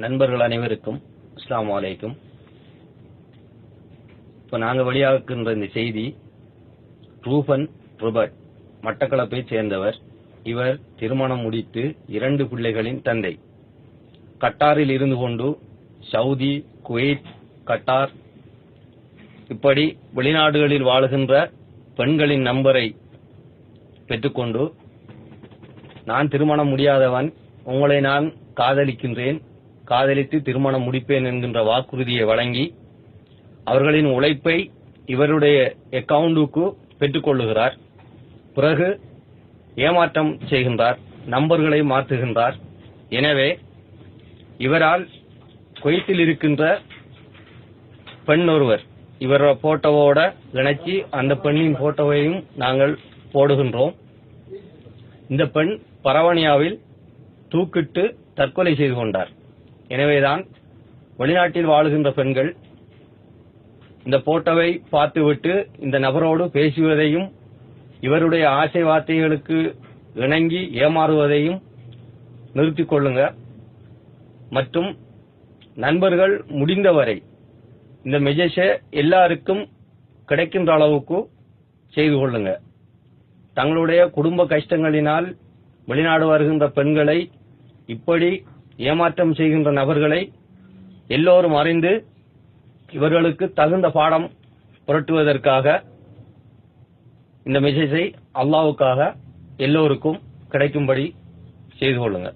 நண்பர்கள் அனைவருக்கும் அஸ்ஸலாமு அலைக்கும். இப்போ நாங்கள் வெளியாக்குகின்ற இந்த செய்தி, ரூபன் ரோபர்ட் மட்டக்களப்பை சேர்ந்தவர். இவர் திருமணம் முடித்து 2 பிள்ளைகளின் தந்தை. கட்டாரில் இருந்து கொண்டு சவுதி, குவைத், கட்டார் இப்படி வெளிநாடுகளில் வாழுகின்ற பெண்களின் நம்பரை பெற்றுக்கொண்டு, நான் திருமணம் முடியாதவன், உங்களை நான் காதலிக்கின்றேன், காதலித்து திருமணம் முடிப்பேன் என்கின்ற வாக்குறுதியை வழங்கி அவர்களின் உழைப்பை இவருடைய அக்கவுண்டுக்கு பெற்றுக்கொள்ளுகிறார். பிறகு ஏமாற்றம் செய்கின்றார், நம்பர்களை மாற்றுகின்றார். எனவே இவரால் குவைத்தில் இருக்கின்ற பெண் ஒருவர் இவரோட போட்டோவோட இணைச்சி அந்த பெண்ணின் போட்டோவையும் நாங்கள் போடுகின்றோம். இந்த பெண் பரவனியாவில் தூக்கிட்டு தற்கொலை செய்து கொண்டார். எனவேதான் வெளிநாட்டில் வாழுகின்ற பெண்கள் இந்த போட்டோவை பார்த்துவிட்டு இந்த நபரோடு பேசுவதையும் இவருடைய ஆசை வார்த்தைகளுக்கு இணங்கி ஏமாறுவதையும் நிறுத்திக் கொள்ளுங்க. மற்றும் நண்பர்கள் முடிந்தவரை இந்த மெசேஜை எல்லாருக்கும் கிடைக்கின்ற அளவுக்கு செய்து கொள்ளுங்க. தங்களுடைய குடும்ப கஷ்டங்களினால் வெளிநாடு வருகின்ற பெண்களை இப்படி ஏமாற்றம் செய்கின்ற நபர்களை எல்லோரும் அறிந்து இவர்களுக்கு தகுந்த பாடம் புரட்டுவதற்காக இந்த மெசேஜை அல்லாஹ்வுக்காக எல்லோருக்கும் கிடைக்கும்படி செய்து கொள்ளுங்க.